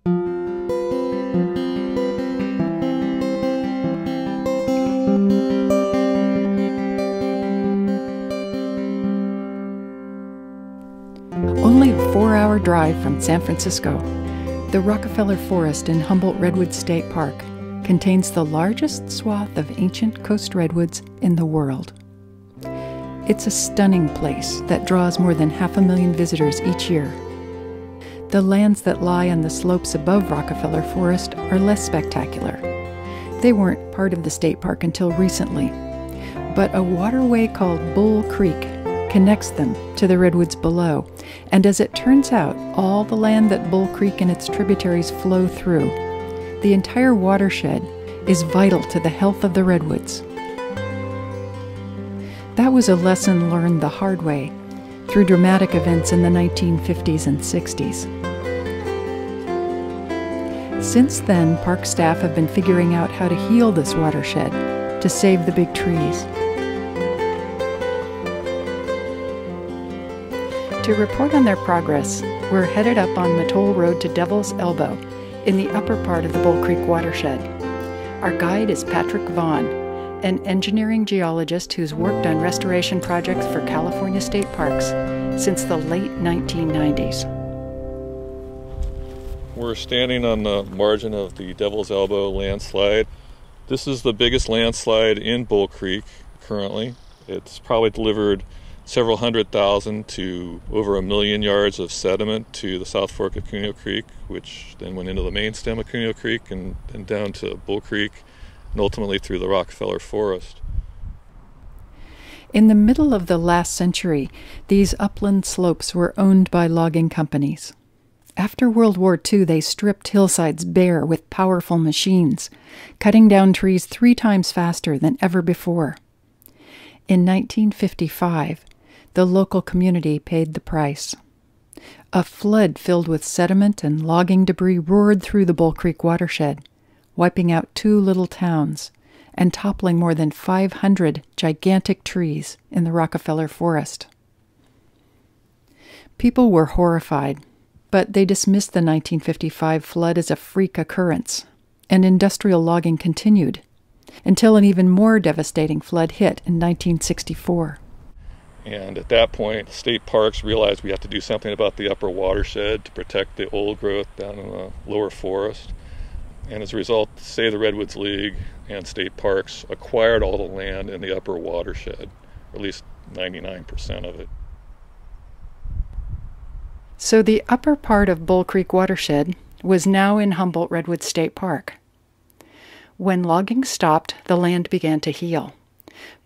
Only a 4-hour drive from San Francisco, the Rockefeller Forest in Humboldt Redwoods State Park contains the largest swath of ancient coast redwoods in the world. It's a stunning place that draws more than 500,000 visitors each year. The lands that lie on the slopes above Rockefeller Forest are less spectacular. They weren't part of the state park until recently, but a waterway called Bull Creek connects them to the redwoods below, and as it turns out, all the land that Bull Creek and its tributaries flow through, the entire watershed, is vital to the health of the redwoods. That was a lesson learned the hard way through dramatic events in the 1950s and 60s. Since then, park staff have been figuring out how to heal this watershed to save the big trees. To report on their progress, we're headed up on Mattole Road to Devil's Elbow in the upper part of the Bull Creek watershed. Our guide is Patrick Vaughn, an engineering geologist who's worked on restoration projects for California state parks since the late 1990s. We're standing on the margin of the Devil's Elbow landslide. This is the biggest landslide in Bull Creek currently. It's probably delivered several 100,000 to over 1 million yards of sediment to the South Fork of Cuneo Creek, which then went into the main stem of Cuneo Creek and down to Bull Creek and ultimately through the Rockefeller Forest. In the middle of the last century, these upland slopes were owned by logging companies. After World War II, they stripped hillsides bare with powerful machines, cutting down trees 3 times faster than ever before. In 1955, the local community paid the price. A flood filled with sediment and logging debris roared through the Bull Creek watershed, wiping out 2 little towns and toppling more than 500 gigantic trees in the Rockefeller Forest. People were horrified, but they dismissed the 1955 flood as a freak occurrence, and industrial logging continued until an even more devastating flood hit in 1964. And at that point, state parks realized we have to do something about the upper watershed to protect the old growth down in the lower forest. And as a result, Save the Redwoods League and state parks acquired all the land in the upper watershed, or at least 99% of it. So the upper part of Bull Creek watershed was now in Humboldt Redwoods State Park. When logging stopped, the land began to heal,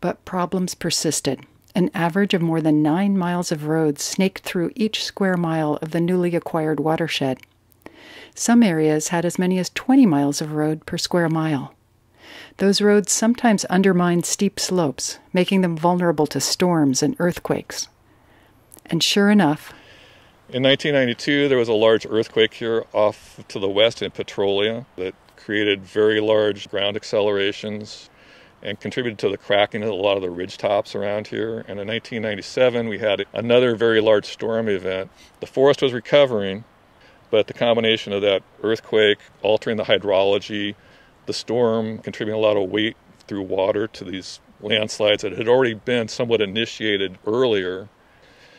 but problems persisted. An average of more than 9 miles of roads snaked through each square mile of the newly acquired watershed. Some areas had as many as 20 miles of road per square mile. Those roads sometimes undermined steep slopes, making them vulnerable to storms and earthquakes. And sure enough, in 1992, there was a large earthquake here off to the west in Petrolia that created very large ground accelerations and contributed to the cracking of a lot of the ridge tops around here. And in 1997, we had another very large storm event. The forest was recovering, but the combination of that earthquake altering the hydrology, the storm contributing a lot of weight through water to these landslides that had already been somewhat initiated earlier,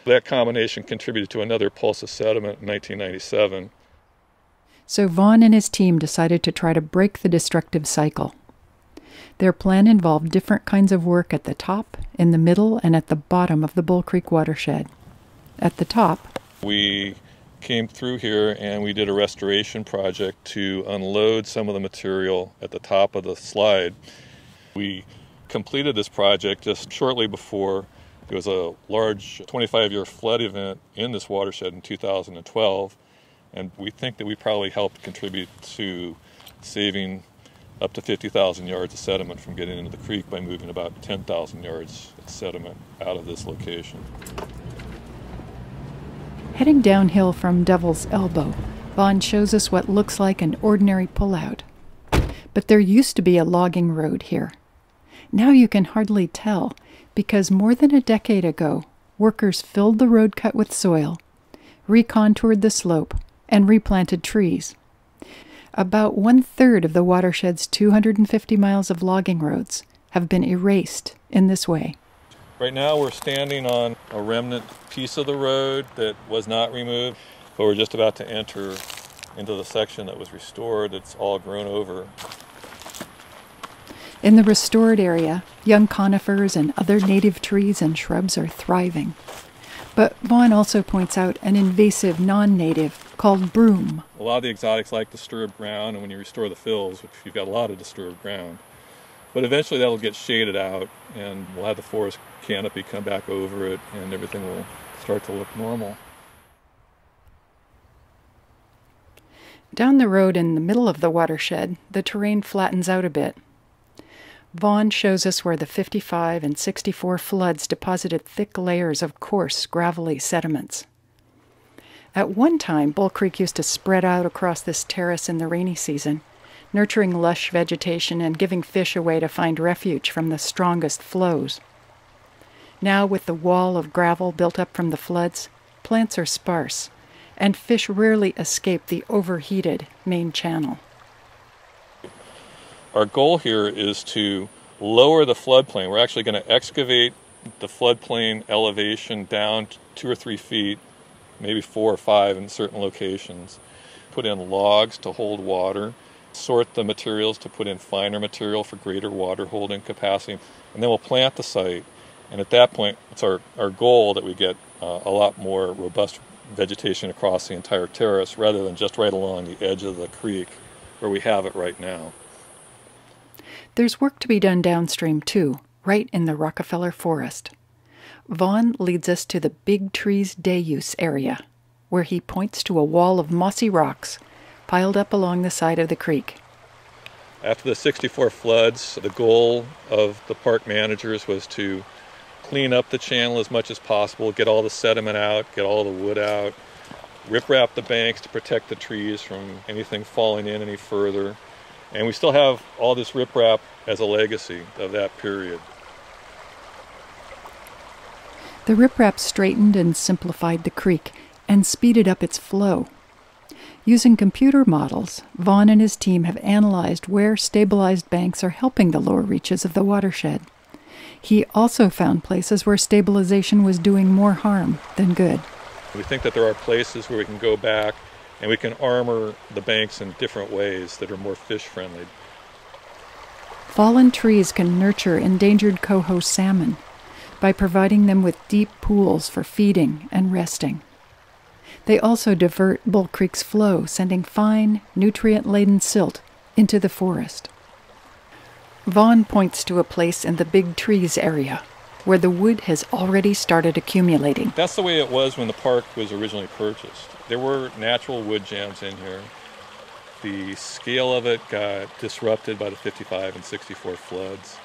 that combination contributed to another pulse of sediment in 1997. So Vaughn and his team decided to try to break the destructive cycle. Their plan involved different kinds of work at the top, in the middle, and at the bottom of the Bull Creek watershed. At the top, we came through here and we did a restoration project to unload some of the material at the top of the slide. We completed this project just shortly before there was a large 25-year flood event in this watershed in 2012, and we think that we probably helped contribute to saving up to 50,000 yards of sediment from getting into the creek by moving about 10,000 yards of sediment out of this location. Heading downhill from Devil's Elbow, Vaughn shows us what looks like an ordinary pullout. But there used to be a logging road here. Now you can hardly tell, because more than a decade ago, workers filled the road cut with soil, recontoured the slope, and replanted trees. About 1/3 of the watershed's 250 miles of logging roads have been erased in this way. Right now we're standing on a remnant piece of the road that was not removed, but we're just about to enter into the section that was restored. It's all grown over. In the restored area, young conifers and other native trees and shrubs are thriving. But Vaughn also points out an invasive non-native called broom. A lot of the exotics like disturbed ground, and when you restore the fills, which you've got a lot of disturbed ground, but eventually that'll get shaded out and we'll have the forest canopy come back over it and everything will start to look normal. Down the road in the middle of the watershed, the terrain flattens out a bit. Vaughn shows us where the 55 and 64 floods deposited thick layers of coarse, gravelly sediments. At one time, Bull Creek used to spread out across this terrace in the rainy season, nurturing lush vegetation and giving fish a way to find refuge from the strongest flows. Now, with the wall of gravel built up from the floods, plants are sparse, and fish rarely escape the overheated main channel. Our goal here is to lower the floodplain. We're actually going to excavate the floodplain elevation down 2 or 3 feet, maybe 4 or 5 in certain locations. Put in logs to hold water, sort the materials to put in finer material for greater water holding capacity, and then we'll plant the site. And at that point, it's our goal that we get a lot more robust vegetation across the entire terrace rather than just right along the edge of the creek where we have it right now. There's work to be done downstream, too, right in the Rockefeller Forest. Vaughn leads us to the Big Trees Day Use area, where he points to a wall of mossy rocks piled up along the side of the creek. After the 64 floods, the goal of the park managers was to clean up the channel as much as possible, get all the sediment out, get all the wood out, rip-wrap the banks to protect the trees from anything falling in any further. And we still have all this riprap as a legacy of that period. The riprap straightened and simplified the creek and speeded up its flow. Using computer models, Vaughn and his team have analyzed where stabilized banks are helping the lower reaches of the watershed. He also found places where stabilization was doing more harm than good. We think that there are places where we can go back and we can armor the banks in different ways that are more fish-friendly. Fallen trees can nurture endangered coho salmon by providing them with deep pools for feeding and resting. They also divert Bull Creek's flow, sending fine, nutrient-laden silt into the forest. Vaughn points to a place in the Big Trees area where the wood has already started accumulating. That's the way it was when the park was originally purchased. There were natural wood jams in here. The scale of it got disrupted by the 55 and 64 floods.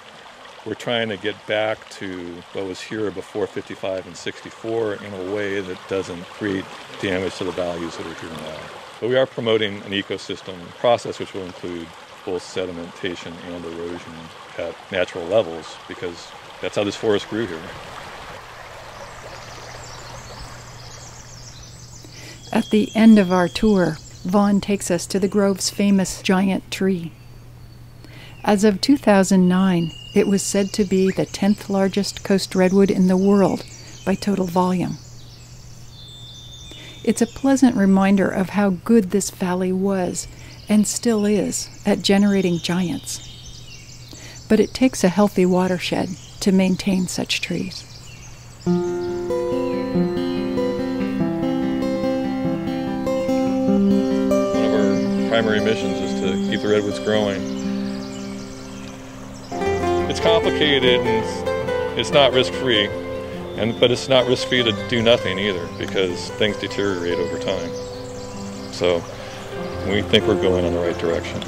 We're trying to get back to what was here before 55 and 64 in a way that doesn't create damage to the values that are here now. But we are promoting an ecosystem process which will include both sedimentation and erosion at natural levels, because that's how this forest grew here. At the end of our tour, Vaughn takes us to the grove's famous giant tree. As of 2009, it was said to be the 10th largest coast redwood in the world by total volume. It's a pleasant reminder of how good this valley was and still is at generating giants. But it takes a healthy watershed to maintain such trees. One of our primary missions is to keep the redwoods growing. It's complicated and it's not risk-free, but it's not risk-free to do nothing either, because things deteriorate over time. So we think we're going in the right direction.